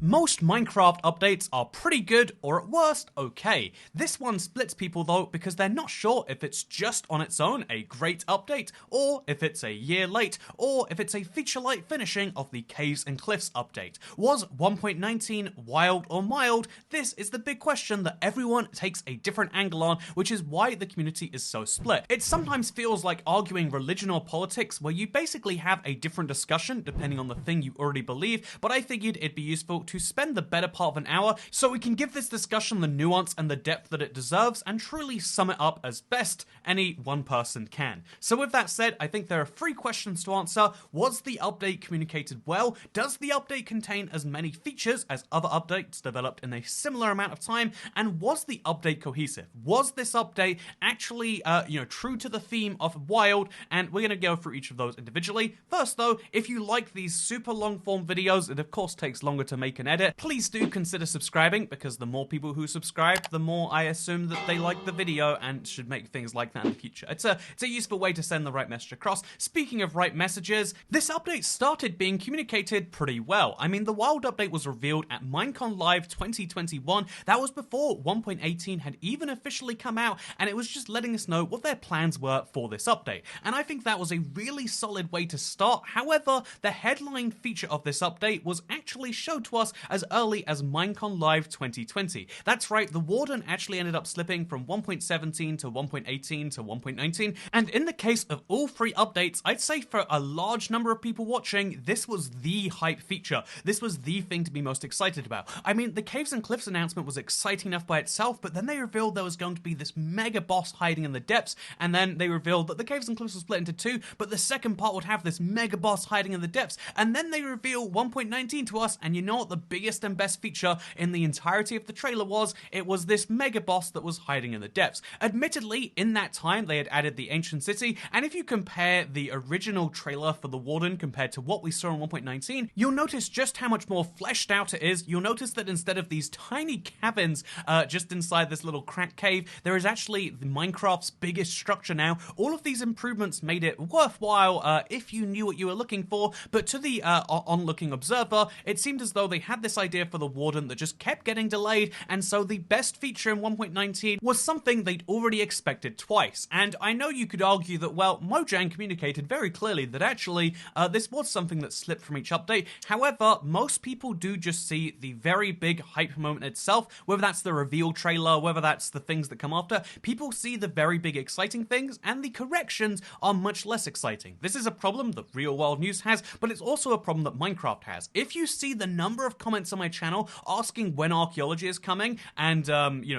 Most Minecraft updates are pretty good, or at worst, okay. This one splits people though because they're not sure if it's just on its own a great update, or if it's a year late, or if it's a feature-light finishing of the Caves and Cliffs update. Was 1.19 wild or mild? This is the big question that everyone takes a different angle on, which is why the community is so split. It sometimes feels like arguing religion or politics, where you basically have a different discussion depending on the thing you already believe, but I figured it'd be useful to spend the better part of an hour so we can give this discussion the nuance and the depth that it deserves and truly sum it up as best any one person can. So with that said, I think there are 3 questions to answer. Was the update communicated well? Does the update contain as many features as other updates developed in a similar amount of time? And was the update cohesive? Was this update actually, true to the theme of Wild? And we're going to go through each of those individually. First though, if you like these super long form videos, it of course takes longer to make an edit, please do consider subscribing, because the more people who subscribe, the more I assume that they like the video and should make things like that in the future. It's a useful way to send the right message across. Speaking of right messages, this update started being communicated pretty well. I mean, the Wild update was revealed at Minecon Live 2021. That was before 1.18 had even officially come out, and it was just letting us know what their plans were for this update. And I think that was a really solid way to start. However, the headline feature of this update was actually shown to us as early as Minecon Live 2020. That's right, the Warden actually ended up slipping from 1.17 to 1.18 to 1.19, and in the case of all 3 updates, I'd say for a large number of people watching, this was the hype feature. This was the thing to be most excited about. I mean, the Caves and Cliffs announcement was exciting enough by itself, but then they revealed there was going to be this mega boss hiding in the depths, and then they revealed that the Caves and Cliffs was split into 2, but the second part would have this mega boss hiding in the depths, and then they reveal 1.19 to us, and you know what the biggest and best feature in the entirety of the trailer was? It was this mega boss that was hiding in the depths. Admittedly, in that time, they had added the Ancient City, and if you compare the original trailer for the Warden compared to what we saw in 1.19, you'll notice just how much more fleshed out it is. You'll notice that instead of these tiny cabins just inside this little cracked cave, there is actually Minecraft's biggest structure now. All of these improvements made it worthwhile if you knew what you were looking for, but to the onlooking observer, it seemed as though they had this idea for the Warden that just kept getting delayed, and so the best feature in 1.19 was something they'd already expected twice. And I know you could argue that, well, Mojang communicated very clearly that actually this was something that slipped from each update. However, most people do just see the very big hype moment itself, whether that's the reveal trailer, whether that's the things that come after. People see the very big exciting things, and the corrections are much less exciting. This is a problem that Real World News has, but it's also a problem that Minecraft has. If you see the number of comments on my channel asking when archaeology is coming, and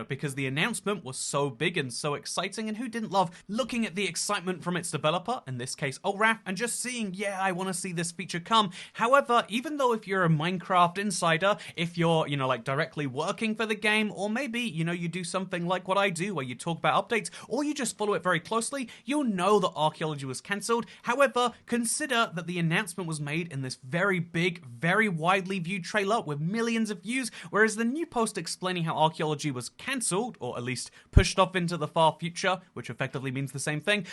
because the announcement was so big and so exciting, and who didn't love looking at the excitement from its developer, in this case ORAF, and just seeing, yeah, I want to see this feature come. However, even though if you're a Minecraft insider, if you're, directly working for the game, or maybe, you do something like what I do, where you talk about updates, or you just follow it very closely, you'll know that archaeology was cancelled. However, consider that the announcement was made in this very big, very widely viewed trailer with millions of views, whereas the new post explaining how archaeology was cancelled, or at least pushed off into the far future, which effectively means the same thing,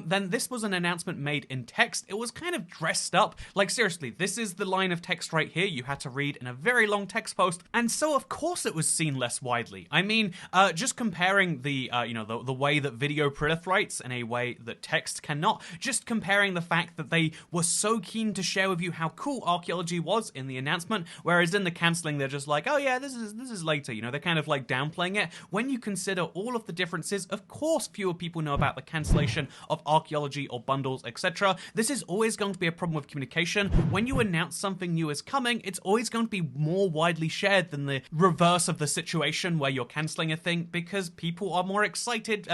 then this was an announcement made in text. It was kind of dressed up. Like, seriously, this is the line of text right here you had to read in a very long text post, and so of course it was seen less widely. I mean, just comparing the way that video proliferates in a way that text cannot, just comparing the fact that they were so keen to share with you how cool archaeology was in the announcement, whereas in the cancelling they're just like, oh yeah, this is later, they're kind of like downplaying it. When you consider all of the differences, of course fewer people know about the cancellation of archaeology or bundles, etc. This is always going to be a problem with communication. When you announce something new is coming, it's always going to be more widely shared than the reverse of the situation where you're cancelling a thing, because people are more excited.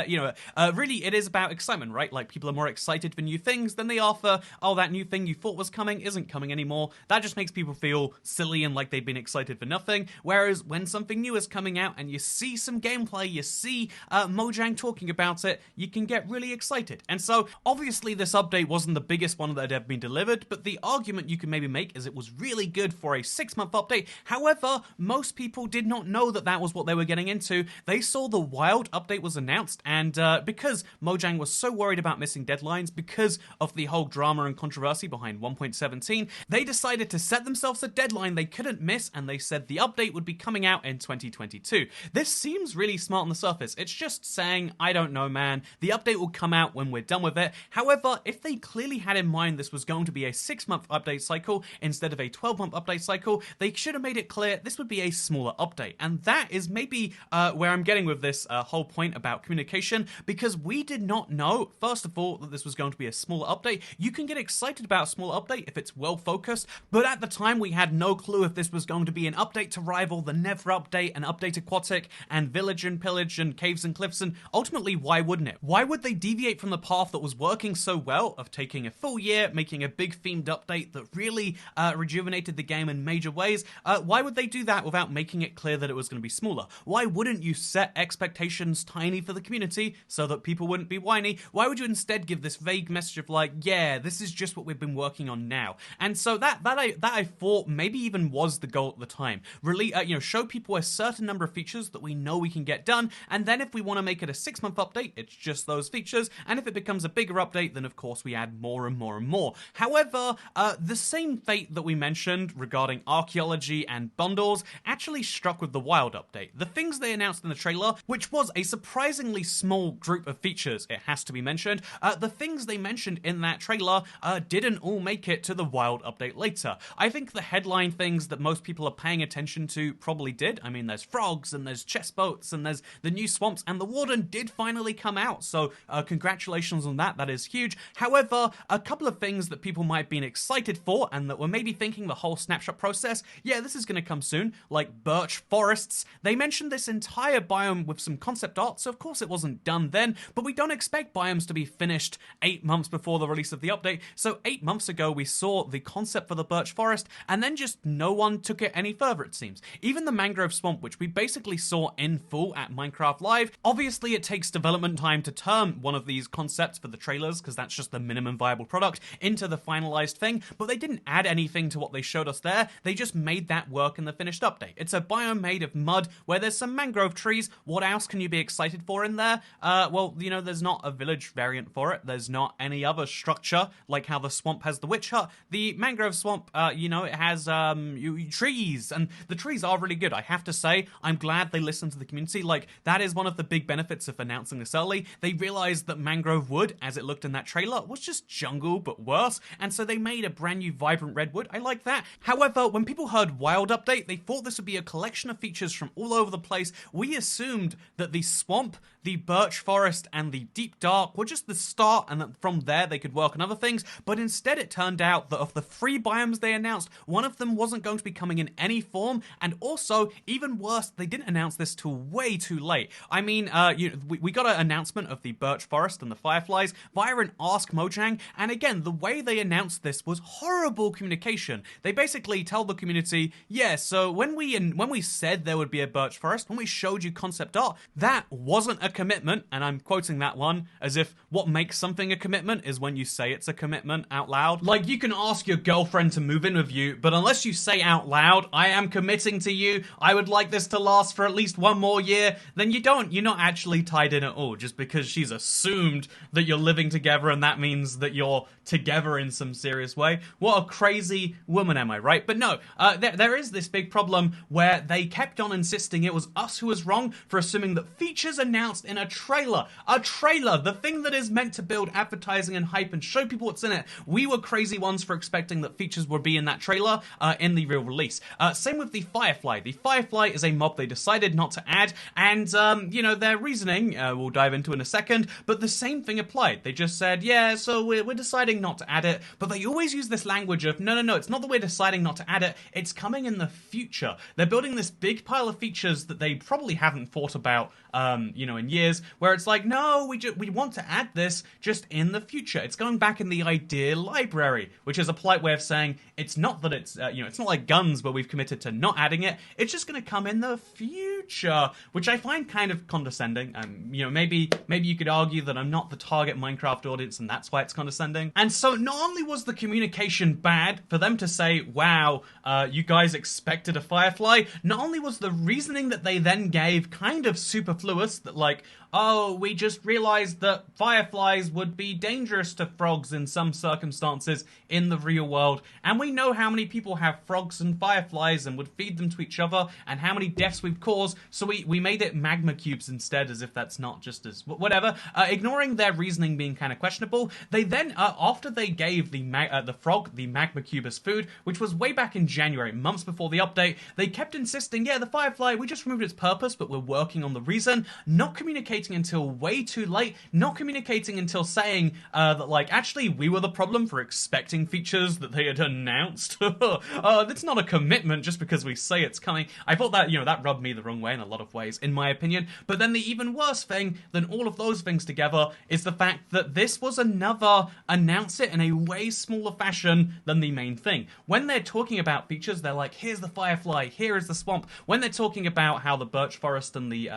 Really it is about excitement, right? Like, people are more excited for new things than they are for, oh, that new thing you thought was coming isn't coming anymore. That just makes people feel silly and like they've been excited for nothing. Whereas when something new is coming out and you see some gameplay, you see Mojang talking about it, you can get really excited. And so obviously this update wasn't the biggest one that had ever been delivered, but the argument you can maybe make is it was really good for a 6-month update. However, most people did not know that that was what they were getting into. They saw the Wild update was announced, and because Mojang was so worried about missing deadlines because of the whole drama and controversy behind 1.17, they decided to set themselves a deadline they could couldn't miss, and they said the update would be coming out in 2022. This seems really smart on the surface. It's just saying, I don't know, man, the update will come out when we're done with it. However, if they clearly had in mind this was going to be a 6-month update cycle instead of a 12-month update cycle, they should have made it clear this would be a smaller update. And that is maybe where I'm getting with this whole point about communication, because we did not know, first of all, that this was going to be a smaller update. You can get excited about a small update if it's well focused, but at the time we had no clue if this was going to be an update to rival the Nether update, an update Aquatic, and Village and Pillage and Caves and Cliffs, and ultimately, why wouldn't it? Why would they deviate from the path that was working so well of taking a full year, making a big themed update that really rejuvenated the game in major ways? Why would they do that without making it clear that it was going to be smaller? Why wouldn't you set expectations tiny for the community so that people wouldn't be whiny? Why would you instead give this vague message of like, yeah, this is just what we've been working on now? And so that I thought maybe even was the goal at the time. Really, show people a certain number of features that we know we can get done, and then if we want to make it a 6-month update, it's just those features, and if it becomes a bigger update, then of course we add more and more and more. However, the same fate that we mentioned regarding archaeology and bundles actually struck with the Wild update. The things they announced in the trailer, which was a surprisingly small group of features, it has to be mentioned, the things they mentioned in that trailer didn't all make it to the Wild update later. I think the headline things that most people are paying attention to probably did. I mean, there's frogs, and there's chest boats, and there's the new swamps, and the Warden did finally come out, so congratulations on that. That is huge. However, a couple of things that people might have been excited for, and that were maybe thinking the whole snapshot process, yeah, this is going to come soon, like birch forests. They mentioned this entire biome with some concept art, so of course it wasn't done then, but we don't expect biomes to be finished 8 months before the release of the update, so 8 months ago we saw the concept for the birch forest, and then just no one took it any further, it seems. Even the mangrove swamp, which we basically saw in full at Minecraft Live, obviously it takes development time to turn one of these concepts for the trailers, because that's just the minimum viable product, into the finalized thing, but they didn't add anything to what they showed us there. They just made that work in the finished update. It's a biome made of mud where there's some mangrove trees. What else can you be excited for in there? Well, there's not a village variant for it. There's not any other structure like how the swamp has the witch hut. The mangrove swamp, it has trees, and the trees are really good. I have to say, I'm glad they listened to the community. Like, that is one of the big benefits of announcing this early. They realized that mangrove wood, as it looked in that trailer, was just jungle but worse, and so they made a brand new vibrant redwood. I like that. However, when people heard Wild update, they thought this would be a collection of features from all over the place. We assumed that the swamp, the birch forest, and the deep dark were just the start, and that from there they could work on other things, but instead it turned out that of the 3 biomes they announced, one of them wasn't going to be coming in any form, and also, even worse, they didn't announce this till way too late. I mean, we got an announcement of the birch forest and the fireflies via an Ask Mojang, and again, the way they announced this was horrible communication. They basically tell the community, yeah, so when we said there would be a birch forest, when we showed you concept art, that wasn't a commitment, and I'm quoting that one as if what makes something a commitment is when you say it's a commitment out loud. Like, you can ask your girlfriend to move in with you, but unless you say out loud, I am committing to you, I would like this to last for at least 1 more year, then you're not actually tied in at all, just because she's assumed that you're living together and that means that you're together in some serious way. What a crazy woman am I, right? But no, there is this big problem where they kept on insisting it was us who was wrong for assuming that features announced in a trailer, the thing that is meant to build advertising and hype and show people what's in it, we were crazy ones for expecting that features would be in that trailer in the real release. Same with the Firefly. The Firefly is a mob they decided not to add, and their reasoning we'll dive into in a second, but the same thing applied. They just said, yeah, so we're deciding not to add it, but they always use this language of, no, it's not that we're deciding not to add it, it's coming in the future. They're building this big pile of features that they probably haven't thought about, in years, where it's like, no, we want to add this just in the future. It's going back in the idea library, which is a polite way of saying it's not that it's not like guns where we've committed to not adding it. It's just going to come in the future. huge, which I find kind of condescending. You know, maybe you could argue that I'm not the target Minecraft audience and that's why it's condescending. And so not only was the communication bad for them to say, wow, you guys expected a Firefly, not only was the reasoning that they then gave kind of superfluous, that like, oh, we just realized that fireflies would be dangerous to frogs in some circumstances in the real world, and we know how many people have frogs and fireflies and would feed them to each other, and how many deaths we've caused, so we made it magma cubes instead, as if that's not just as... whatever. Ignoring their reasoning being kind of questionable, they then, after they gave the frog the magma cube as food, which was way back in January, months before the update, they kept insisting, yeah, the firefly, we just removed its purpose, but we're working on the reason, not communicating until way too late, not communicating until saying that, like, actually, we were the problem for expecting features that they had announced. That's not a commitment just because we say it's coming. I thought that, you know, that rubbed me the wrong way in a lot of ways, in my opinion. But then the even worse thing than all of those things together is the fact that this was another announce it in a way smaller fashion than the main thing. When they're talking about features, they're like, here's the firefly, here is the swamp. When they're talking about how the birch forest and the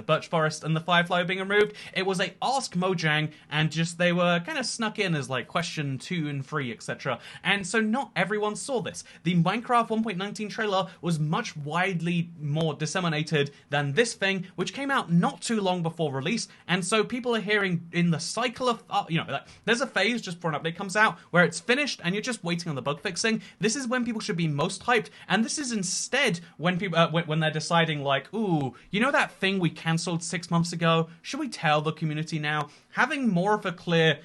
birch forest and the firefly were being removed, it was a ask Mojang, and just they were kind of snuck in as like question 2 and 3, etc. And so not everyone saw this. The Minecraft 1.19 trailer was much widely more disseminated than this thing, which came out not too long before release, and so people are hearing in the cycle of, you know, like, there's a phase just before an update comes out where it's finished and you're just waiting on the bug fixing. This is when people should be most hyped, and this is instead when people, when they're deciding like, ooh, you know that thing we cancelled 6 months ago? Should we tell the community now? Having more of a clear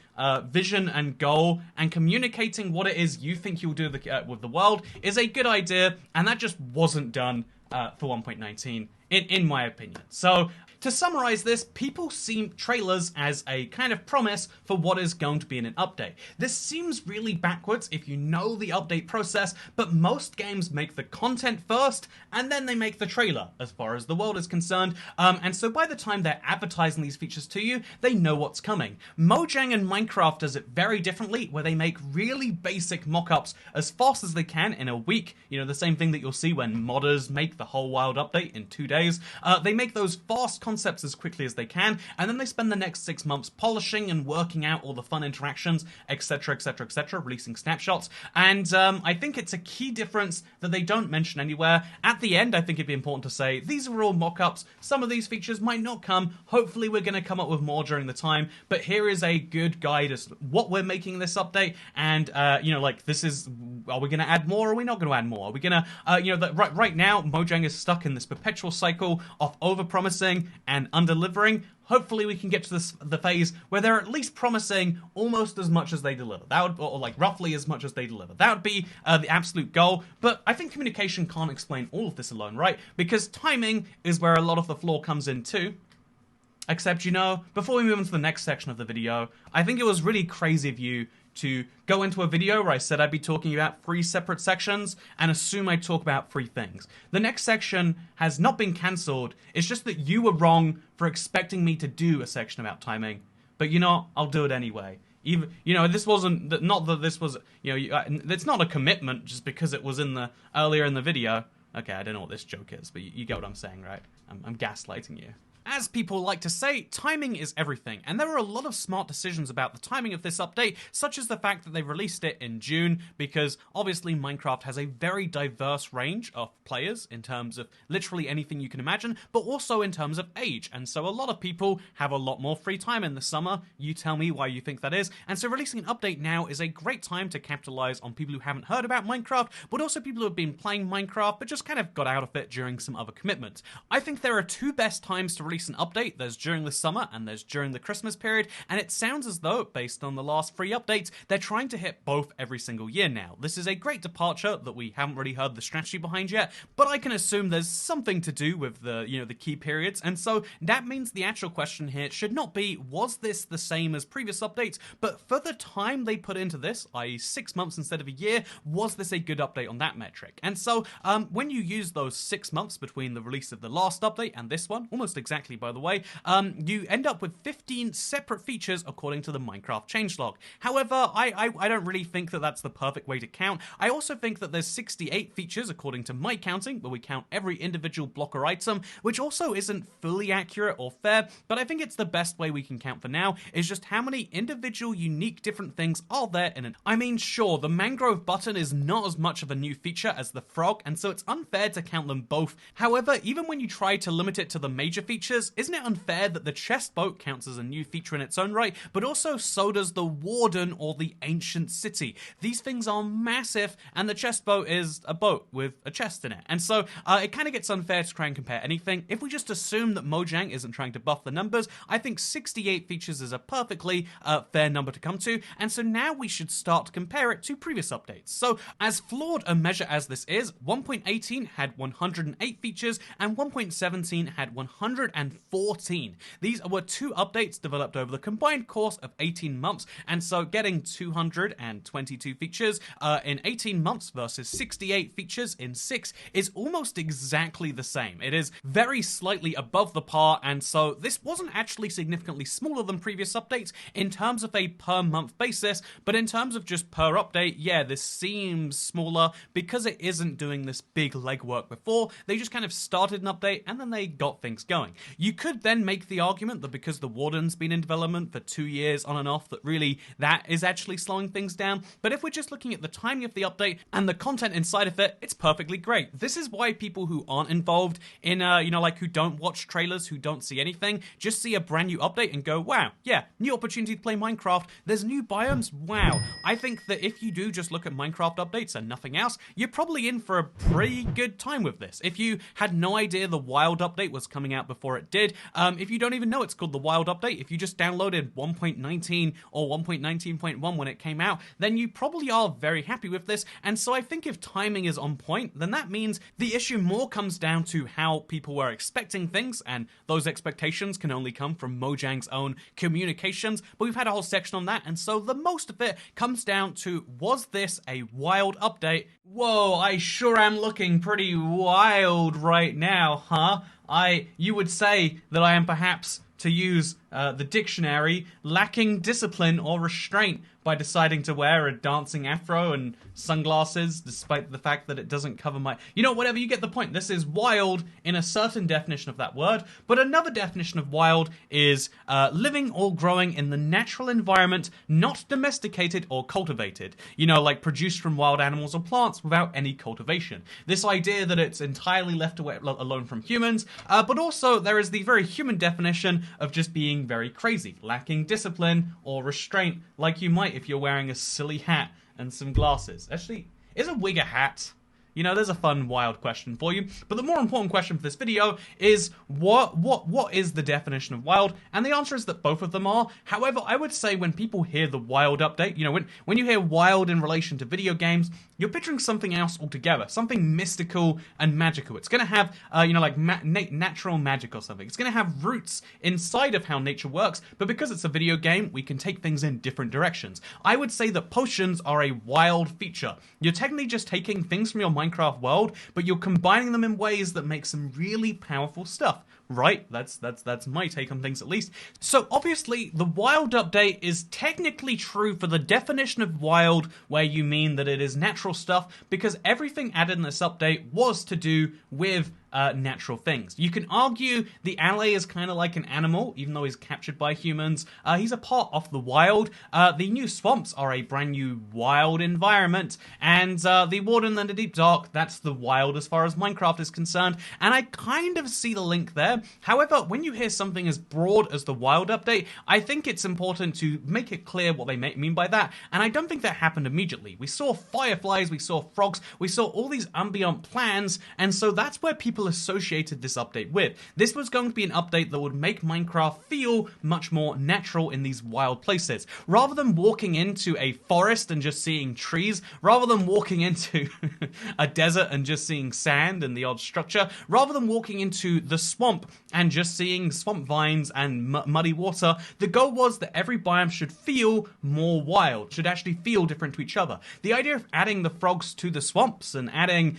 vision and goal and communicating what it is you think you'll do with the world is a good idea, and that just wasn't done for 1.19 in my opinion. So to summarize this, people see trailers as a kind of promise for what is going to be in an update. This seems really backwards if you know the update process, but most games make the content first, and then they make the trailer, as far as the world is concerned, and so by the time they're advertising these features to you, they know what's coming. Mojang and Minecraft does it very differently, where they make really basic mock-ups as fast as they can in a week. You know, the same thing that you'll see when modders make the whole wild update in 2 days. They make those fast concepts as quickly as they can, and then they spend the next 6 months polishing and working out all the fun interactions, etc, etc, etc, releasing snapshots, and I think it's a key difference that they don't mention anywhere. At the end, I think it'd be important to say, these are all mock-ups, some of these features might not come, hopefully we're going to come up with more during the time, but here is a good guide as to what we're making in this update, and, you know, like, this is, are we going to add more, or are we not going to add more? Are we going to, you know, right now, Mojang is stuck in this perpetual cycle of over-promising and under-delivering. Hopefully we can get to the phase where they're at least promising almost as much as they deliver. That would, or like roughly as much as they deliver. That would be the absolute goal, but I think communication can't explain all of this alone, right? Because timing is where a lot of the flaw comes in too. Except, you know, before we move on to the next section of the video, I think it was really crazy of you to go into a video where I said I'd be talking about 3 separate sections and assume I'd talk about 3 things. The next section has not been cancelled, it's just that you were wrong for expecting me to do a section about timing. But you know, I'll do it anyway. Even, you know, this wasn't, not that this was, you know, it's not a commitment just because it was in the, earlier in the video. Okay, I don't know what this joke is, but you get what I'm saying, right? I'm gaslighting you. As people like to say, timing is everything, and there were a lot of smart decisions about the timing of this update, such as the fact that they released it in June, because obviously Minecraft has a very diverse range of players in terms of literally anything you can imagine, but also in terms of age, and so a lot of people have a lot more free time in the summer. You tell me why you think that is, and so releasing an update now is a great time to capitalize on people who haven't heard about Minecraft, but also people who have been playing Minecraft but just kind of got out of it during some other commitments. I think there are 2 best times to release an update. There's during the summer and there's during the Christmas period, and it sounds as though, based on the last 3 updates, they're trying to hit both every single year now. This is a great departure that we haven't really heard the strategy behind yet, but I can assume there's something to do with the, you know, the key periods, and so that means the actual question here should not be, was this the same as previous updates, but for the time they put into this, i.e. 6 months instead of a year, was this a good update on that metric? And so, when you use those 6 months between the release of the last update and this one, almost exactly exactly, by the way, you end up with 15 separate features according to the Minecraft changelog. However, I don't really think that that's the perfect way to count. I also think that there's 68 features according to my counting, where we count every individual block or item, which also isn't fully accurate or fair, but I think it's the best way we can count for now, is just how many individual unique different things are there in it. I mean, sure, the mangrove button is not as much of a new feature as the frog, and so it's unfair to count them both. However, even when you try to limit it to the major features, isn't it unfair that the chest boat counts as a new feature in its own right, but also so does the warden or the ancient city? These things are massive, and the chest boat is a boat with a chest in it. And so it kind of gets unfair to try and compare anything. If we just assume that Mojang isn't trying to buff the numbers, I think 68 features is a perfectly fair number to come to, and so now we should start to compare it to previous updates. So as flawed a measure as this is, 1.18 had 108 features and 1.17 had 114. These were two updates developed over the combined course of 18 months, and so getting 222 features in 18 months versus 68 features in 6 is almost exactly the same. It is very slightly above the par, and so this wasn't actually significantly smaller than previous updates in terms of a per month basis, but in terms of just per update, yeah, this seems smaller because it isn't doing this big legwork before. They just kind of started an update and then they got things going. You could then make the argument that because the Warden's been in development for 2 years on and off, that really that is actually slowing things down, but if we're just looking at the timing of the update and the content inside of it, it's perfectly great. This is why people who aren't involved in, like who don't watch trailers, who don't see anything, just see a brand new update and go, wow, yeah, new opportunity to play Minecraft, there's new biomes, wow. I think that if you do just look at Minecraft updates and nothing else, you're probably in for a pretty good time with this. If you had no idea the Wild update was coming out before it did, if you don't even know it's called the Wild update, if you just downloaded 1.19 or 1.19.1 when it came out, then you probably are very happy with this, and so I think if timing is on point, then that means the issue more comes down to how people were expecting things, and those expectations can only come from Mojang's own communications, but we've had a whole section on that, and so the most of it comes down to, was this a Wild update? Whoa, I sure am looking pretty wild right now, huh? You would say that I am perhaps, to use the dictionary, lacking discipline or restraint by deciding to wear a dancing afro and sunglasses, despite the fact that it doesn't cover my... You know, whatever, you get the point. This is wild in a certain definition of that word, but another definition of wild is living or growing in the natural environment, not domesticated or cultivated. You know, like produced from wild animals or plants without any cultivation. This idea that it's entirely left alone from humans, but also there is the very human definition of just being very crazy, lacking discipline or restraint, like you might if you're wearing a silly hat and some glasses. Actually, is a wig a hat? You know, there's a fun, wild question for you. But the more important question for this video is, what is the definition of wild? And the answer is that both of them are. However, I would say when people hear the Wild update, you know, when you hear wild in relation to video games, you're picturing something else altogether, something mystical and magical. It's going to have, like natural magic or something. It's going to have roots inside of how nature works, but because it's a video game, we can take things in different directions. I would say that potions are a wild feature. You're technically just taking things from your Minecraft world, but you're combining them in ways that make some really powerful stuff. Right? That's my take on things, at least. So obviously the Wild update is technically true for the definition of wild, where you mean that it is natural stuff, because everything added in this update was to do with natural things. You can argue the ally is kind of like an animal, even though he's captured by humans. He's a part of the wild. The new swamps are a brand new wild environment, and the Warden and the Deep Dark, that's the wild as far as Minecraft is concerned, and I kind of see the link there. However, when you hear something as broad as the Wild update, I think it's important to make it clear what they mean by that, and I don't think that happened immediately. We saw fireflies, we saw frogs, we saw all these ambient plants, and so that's where people associated this update with. This was going to be an update that would make Minecraft feel much more natural in these wild places. Rather than walking into a forest and just seeing trees, rather than walking into a desert and just seeing sand and the odd structure, rather than walking into the swamp and just seeing swamp vines and muddy water, the goal was that every biome should feel more wild, should actually feel different to each other. The idea of adding the frogs to the swamps and adding,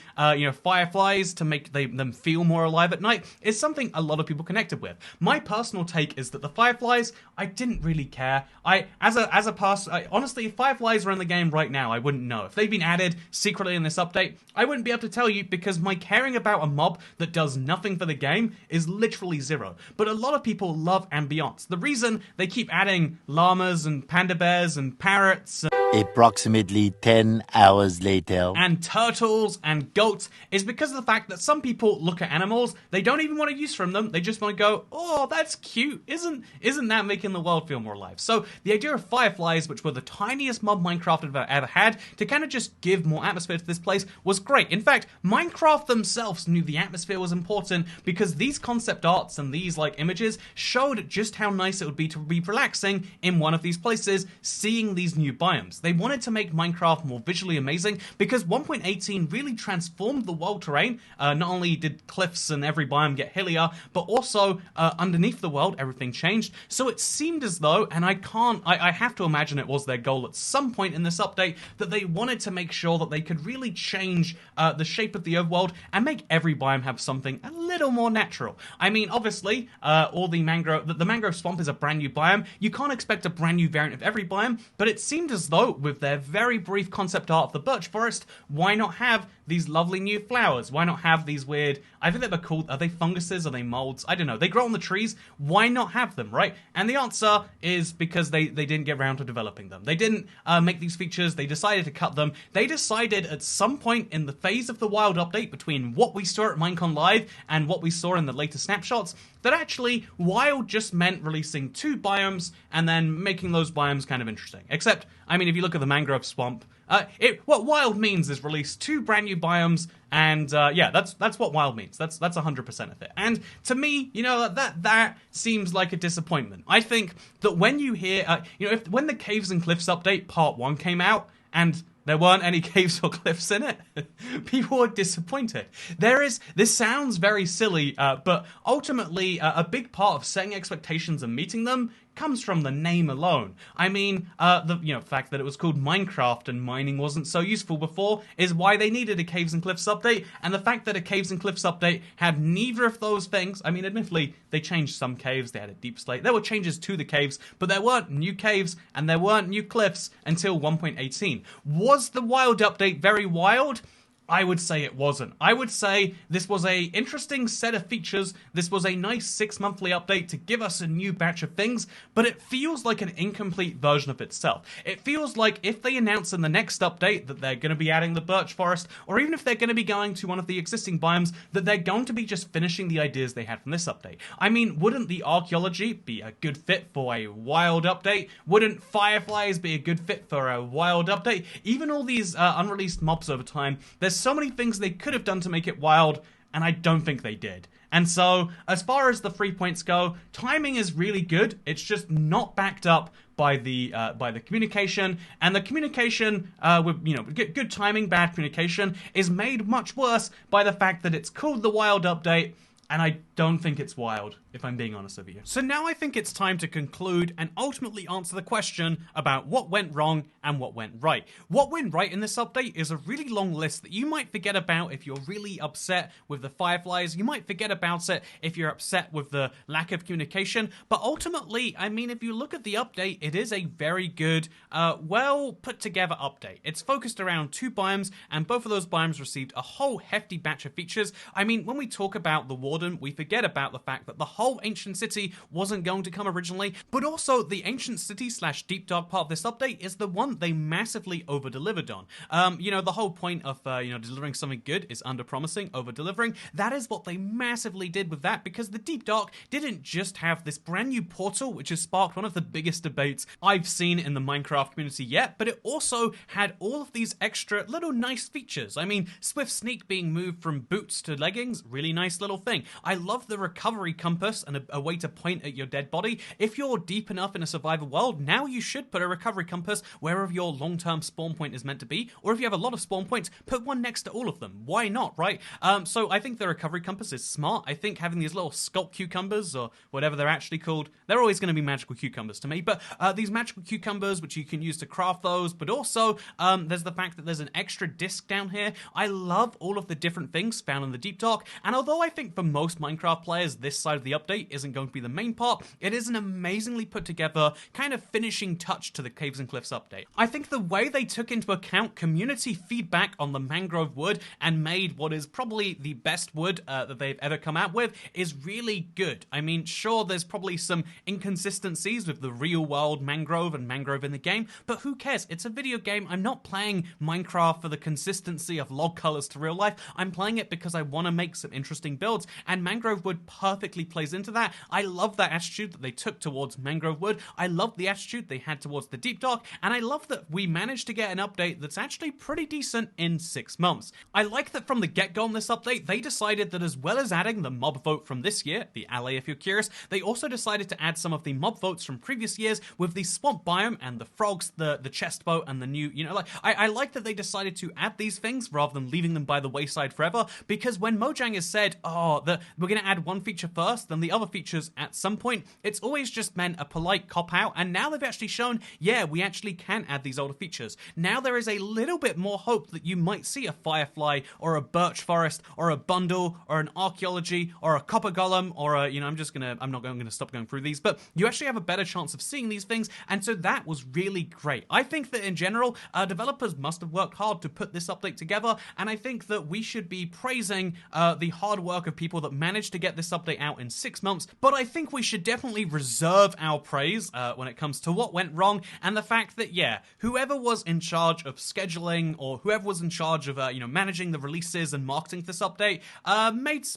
fireflies to make them them feel more alive at night is something a lot of people connected with. My personal take is that the Fireflies, I didn't really care. Honestly, if Fireflies were in the game right now, I wouldn't know. If they've been added secretly in this update, I wouldn't be able to tell you because my caring about a mob that does nothing for the game is literally zero. But a lot of people love ambiance. The reason they keep adding llamas and panda bears and parrots approximately 10 hours later and turtles and goats is because of the fact that some people look at animals, they don't even want to use from them, they just want to go, oh, that's cute, isn't that making the world feel more alive? So the idea of Fireflies, which were the tiniest mob Minecraft have ever had, to kind of just give more atmosphere to this place was great. In fact, Minecraft themselves knew the atmosphere was important because these concept arts and these like images showed just how nice it would be to be relaxing in one of these places, seeing these new biomes. They wanted to make Minecraft more visually amazing because 1.18 really transformed the world terrain. Not only did cliffs and every biome get hillier, but also underneath the world, everything changed. So it seemed as though, and I have to imagine it was their goal at some point in this update, that they wanted to make sure that they could really change the shape of the overworld and make every biome have something a little more natural. I mean, obviously, the mangrove swamp is a brand new biome. You can't expect a brand new variant of every biome, but it seemed as though with their very brief concept art of the birch forest, why not have these lovely new flowers? Why not have these weird, I think they were called, are they funguses? Are they molds? I don't know. They grow on the trees. Why not have them, right? And the answer is because they didn't get around to developing them. They didn't make these features. They decided to cut them. They decided at some point in the phase of the wild update between what we saw at Minecon Live and what we saw in the later snapshots that actually wild just meant releasing 2 biomes and then making those biomes kind of interesting. Except, I mean, if you look at the mangrove swamp, what wild means is release 2 brand new biomes, and yeah, that's what wild means. That's 100% of it. And to me, you know, that seems like a disappointment. I think that when you hear, when the Caves and Cliffs update Part 1 came out, and there weren't any caves or cliffs in it, people were disappointed. This sounds very silly, but ultimately, a big part of setting expectations and meeting them comes from the name alone. I mean, the fact that it was called Minecraft and mining wasn't so useful before is why they needed a Caves and Cliffs update, and the fact that a Caves and Cliffs update had neither of those things, I mean, admittedly, they changed some caves, they had a deep slate, there were changes to the caves, but there weren't new caves and there weren't new cliffs until 1.18. Was the wild update very wild? I would say it wasn't. I would say this was a interesting set of features. This was a nice 6-monthly update to give us a new batch of things, but it feels like an incomplete version of itself. It feels like if they announce in the next update that they're going to be adding the birch forest, or even if they're going to be going to one of the existing biomes, that they're going to be just finishing the ideas they had from this update. I mean, wouldn't the archaeology be a good fit for a wild update? Wouldn't Fireflies be a good fit for a wild update? Even all these unreleased mobs over time, there's so many things they could have done to make it wild, and I don't think they did. And so, as far as the 3 points go, timing is really good. It's just not backed up by the communication, and the communication with good timing, bad communication is made much worse by the fact that it's called the Wild Update, and I don't think it's wild, if I'm being honest with you. So now I think it's time to conclude and ultimately answer the question about what went wrong and what went right. What went right in this update is a really long list that you might forget about if you're really upset with the Fireflies. You might forget about it if you're upset with the lack of communication. But ultimately, I mean, if you look at the update, it is a very good, well put together update. It's focused around 2 biomes, and both of those biomes received a whole hefty batch of features. I mean, when we talk about the Warden, we forget about the fact that the whole Ancient City wasn't going to come originally, but also the Ancient City / Deep Dark part of this update is the one they massively over-delivered on. The whole point of, delivering something good is under-promising, over-delivering. That is what they massively did with that, because the Deep Dark didn't just have this brand new portal, which has sparked one of the biggest debates I've seen in the Minecraft community yet, but it also had all of these extra little nice features. I mean, Swift Sneak being moved from boots to leggings, really nice little thing. I love the recovery compass and a way to point at your dead body. If you're deep enough in a survival world, now you should put a recovery compass wherever your long-term spawn point is meant to be, or if you have a lot of spawn points, put one next to all of them. Why not, right? So I think the recovery compass is smart. I think having these little sculpt cucumbers, or whatever they're actually called, they're always going to be magical cucumbers to me, but these magical cucumbers, which you can use to craft those, but also there's the fact that there's an extra disc down here. I love all of the different things found in the Deep Dark, and although I think for most Minecraft players this side of the update isn't going to be the main part, it is an amazingly put together kind of finishing touch to the Caves and Cliffs update. I think the way they took into account community feedback on the mangrove wood and made what is probably the best wood that they've ever come out with is really good. I mean, sure, there's probably some inconsistencies with the real world mangrove and mangrove in the game, but who cares? It's a video game. I'm not playing Minecraft for the consistency of log colors to real life. I'm playing it because I want to make some interesting builds, and mangrove wood perfectly plays into that. I love that attitude that they took towards mangrove wood. I love the attitude they had towards the Deep Dark, and I love that we managed to get an update that's actually pretty decent in 6 months. I like that from the get-go on this update, they decided that as well as adding the mob vote from this year, the alley if you're curious, they also decided to add some of the mob votes from previous years with the swamp biome and the frogs, the chest boat, and the new, I like that they decided to add these things rather than leaving them by the wayside forever, because when Mojang has said, we're going to add one feature first, then the other features at some point, it's always just meant a polite cop-out, and now they've actually shown, yeah, we actually can add these older features. Now there is a little bit more hope that you might see a firefly, or a birch forest, or a bundle, or an archaeology, or a copper golem, or a, I'm not going to stop going through these, but you actually have a better chance of seeing these things, and so that was really great. I think that in general, developers must have worked hard to put this update together, and I think that we should be praising the hard work of people that managed to get this update out in 6 months, but I think we should definitely reserve our praise when it comes to what went wrong, and the fact that, yeah, whoever was in charge of scheduling, or whoever was in charge of, managing the releases and marketing for this update,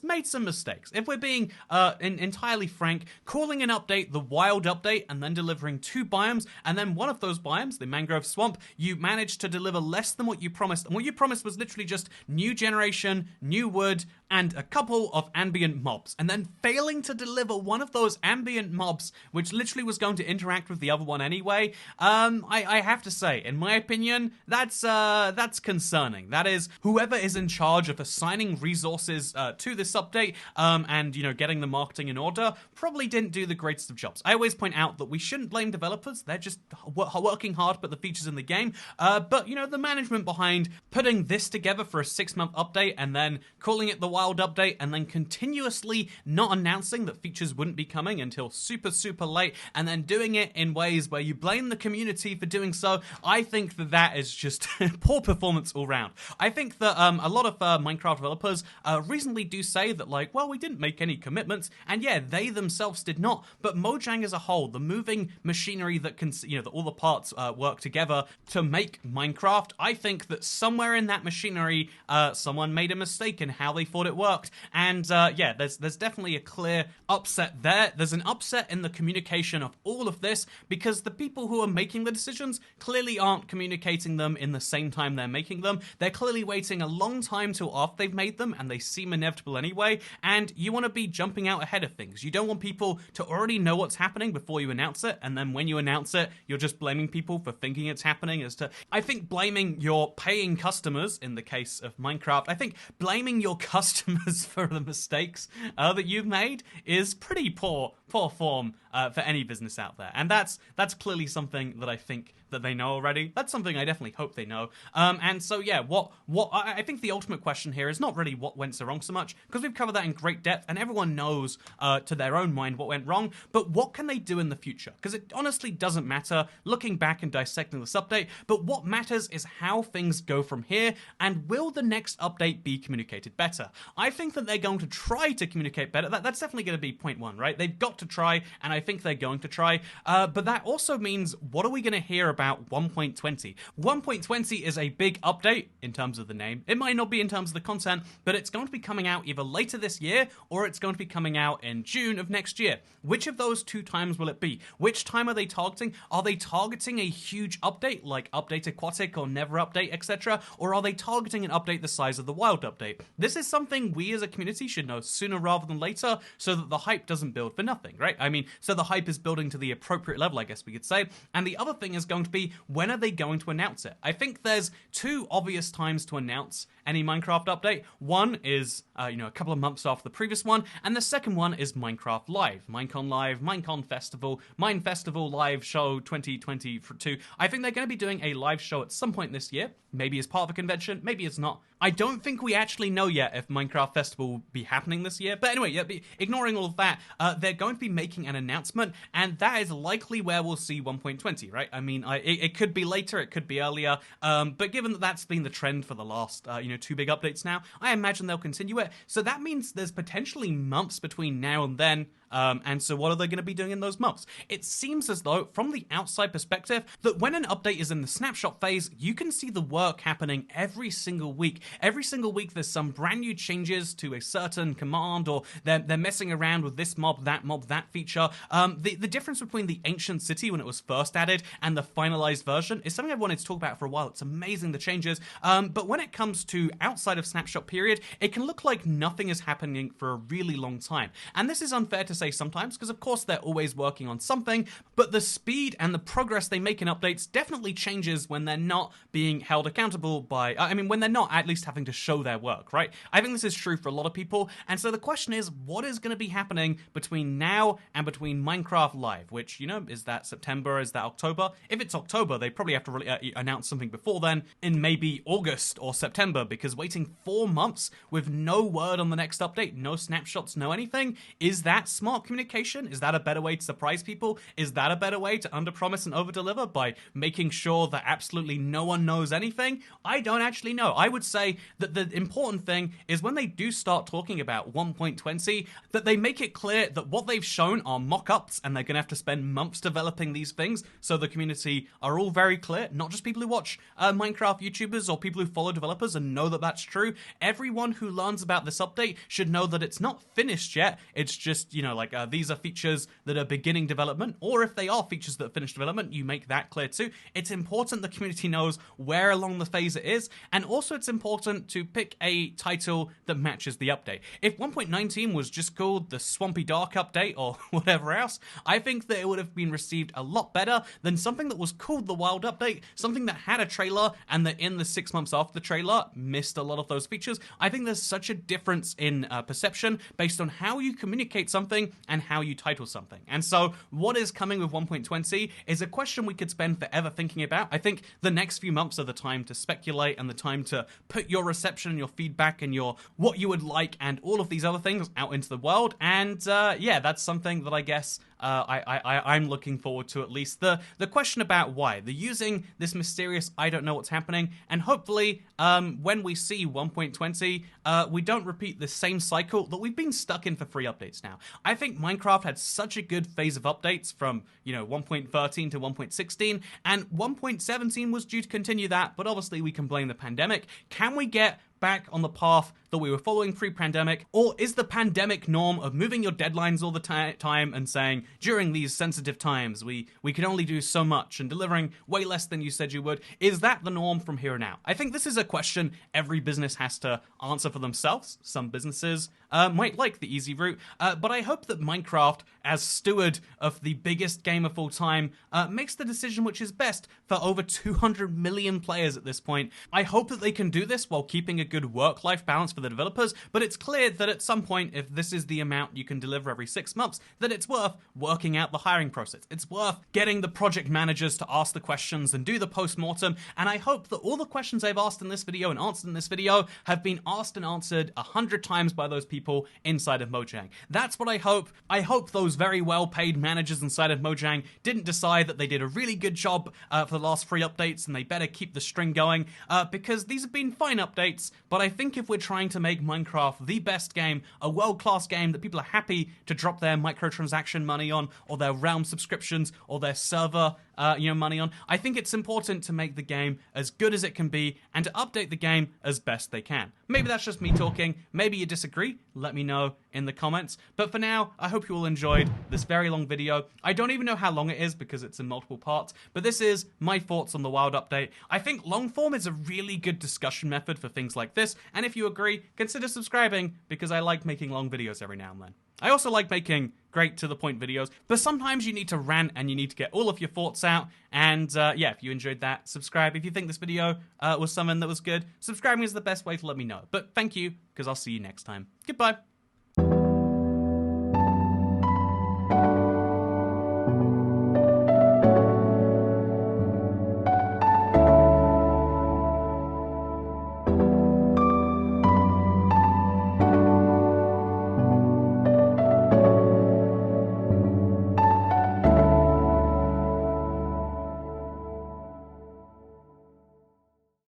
made some mistakes. If we're being entirely frank, calling an update the wild update and then delivering 2 biomes, and then one of those biomes, the mangrove swamp, you managed to deliver less than what you promised, and what you promised was literally just new generation, new wood, and a couple of ambient mobs, and then failing to deliver one of those ambient mobs, which literally was going to interact with the other one anyway, I have to say, in my opinion, that's concerning. That is, whoever is in charge of assigning resources to this update, and, getting the marketing in order, probably didn't do the greatest of jobs. I always point out that we shouldn't blame developers, they're just working hard to put the features in the game, but, the management behind putting this together for a 6-month update, and then calling it the wild update, and then continuously not announcing that features wouldn't be coming until super, super late, and then doing it in ways where you blame the community for doing so, I think that is just poor performance all round. I think that a lot of Minecraft developers reasonably do say that, we didn't make any commitments, and yeah, they themselves did not, but Mojang as a whole, the moving machinery that can, that all the parts work together to make Minecraft, I think that somewhere in that machinery, someone made a mistake in how they thought it worked, and yeah, there's definitely a clear upset there. There's an upset in the communication of all of this, because the people who are making the decisions clearly aren't communicating them in the same time they're making them. They're clearly waiting a long time till after they've made them, and they seem inevitable anyway, and you want to be jumping out ahead of things. You don't want people to already know what's happening before you announce it, and then when you announce it, you're just blaming people for thinking it's happening. I think blaming your paying customers, in the case of Minecraft, I think blaming your customers for the mistakes that you've made is pretty poor form for any business out there, and that's clearly something that I think that they know already. That's something I definitely hope they know. And so yeah, what I think the ultimate question here is not really what went so wrong so much, because we've covered that in great depth, and everyone knows to their own mind what went wrong, but what can they do in the future? Because it honestly doesn't matter looking back and dissecting this update, but what matters is how things go from here, and will the next update be communicated better? I think that they're going to try to communicate better. That's definitely going to be point one, right? They've got to try, and I think they're going to try, but that also means, what are we going to hear about about 1.20. 1.20 is a big update in terms of the name. It might not be in terms of the content, but it's going to be coming out either later this year or it's going to be coming out in June of next year. Which of those two times will it be? Which time are they targeting? Are they targeting a huge update like Update Aquatic or Never Update, etc.? Or are they targeting an update the size of the Wild Update? This is something we as a community should know sooner rather than later so that the hype doesn't build for nothing, right? I mean, so the hype is building to the appropriate level, I guess we could say. And the other thing is going to be, when are they going to announce it? I think there's two obvious times to announce any Minecraft update. One is, a couple of months after the previous one, and the second one is Minecraft Live. Minecon Live, Minecon Festival, Mine Festival Live Show 2022. I think they're going to be doing a live show at some point this year. Maybe as part of a convention, maybe it's not. I don't think we actually know yet if Minecraft Festival will be happening this year. But anyway, ignoring all of that, they're going to be making an announcement, and that is likely where we'll see 1.20, right? I mean, it could be later, it could be earlier, but given that that's been the trend for the last, two big updates now, I imagine they'll continue it. So that means there's potentially months between now and then. And so what are they going to be doing in those months? It seems as though, from the outside perspective, that when an update is in the snapshot phase, you can see the work happening every single week. Every single week there's some brand new changes to a certain command, or they're messing around with this mob, that feature. The difference between the Ancient City when it was first added and the finalized version is something I've wanted to talk about for a while. It's amazing, the changes. But when it comes to outside of snapshot period, it can look like nothing is happening for a really long time. And this is unfair to say sometimes, because of course they're always working on something, but the speed and the progress they make in updates definitely changes when they're not being held accountable by, when they're not at least having to show their work, right? I think this is true for a lot of people, and so the question is, what is going to be happening between now and between Minecraft Live, which, is that September, is that October? If it's October, they probably have to really announce something before then, in maybe August or September, because waiting 4 months with no word on the next update, no snapshots, no anything, is that smart communication? Is that a better way to surprise people? Is that a better way to underpromise and overdeliver by making sure that absolutely no one knows anything? I don't actually know. I would say that the important thing is when they do start talking about 1.20, that they make it clear that what they've shown are mock-ups and they're going to have to spend months developing these things, so the community are all very clear, not just people who watch Minecraft YouTubers or people who follow developers and know that that's true. Everyone who learns about this update should know that it's not finished yet. It's just, these are features that are beginning development, or if they are features that are finished development, you make that clear too. It's important the community knows where along the phase it is, and also it's important to pick a title that matches the update. If 1.19 was just called the Swampy Dark Update or whatever else, I think that it would have been received a lot better than something that was called the Wild Update, something that had a trailer and that in the 6 months after the trailer missed a lot of those features. I think there's such a difference in perception based on how you communicate something and how you title something. And so what is coming with 1.20 is a question we could spend forever thinking about. I think the next few months are the time to speculate and the time to put your reception and your feedback and your what you would like and all of these other things out into the world. And that's something that I guess I'm looking forward to, at least. The question about why. They're using this mysterious I don't know what's happening, and hopefully when we see 1.20, we don't repeat the same cycle that we've been stuck in for 3 updates now. I think Minecraft had such a good phase of updates from, 1.13 to 1.16, and 1.17 was due to continue that, but obviously we can blame the pandemic. Can we get back on the path that we were following pre-pandemic, or is the pandemic norm of moving your deadlines all the time and saying, during these sensitive times, we can only do so much and delivering way less than you said you would, is that the norm from here on out? I think this is a question every business has to answer for themselves. Some businesses might like the easy route, but I hope that Minecraft, as steward of the biggest game of all time, makes the decision which is best for over 200 million players at this point. I hope that they can do this while keeping a good work-life balance for the developers, but it's clear that at some point, if this is the amount you can deliver every 6 months, that it's worth working out the hiring process. It's worth getting the project managers to ask the questions and do the post-mortem, and I hope that all the questions I've asked in this video and answered in this video have been asked and answered 100 times by those people inside of Mojang. That's what I hope. I hope those very well-paid managers inside of Mojang didn't decide that they did a really good job for the last 3 updates and they better keep the string going, because these have been fine updates, but I think if we're trying to make Minecraft the best game, a world-class game that people are happy to drop their microtransaction money on, or their Realm subscriptions, or their server money on. I think it's important to make the game as good as it can be and to update the game as best they can. Maybe that's just me talking. Maybe you disagree. Let me know in the comments. But for now, I hope you all enjoyed this very long video. I don't even know how long it is because it's in multiple parts, but this is my thoughts on the WoW update. I think long form is a really good discussion method for things like this, and if you agree, consider subscribing because I like making long videos every now and then. I also like making great to the point videos, but sometimes you need to rant and you need to get all of your thoughts out. And yeah, if you enjoyed that, subscribe. If you think this video was something that was good, subscribing is the best way to let me know. But thank you, because I'll see you next time. Goodbye.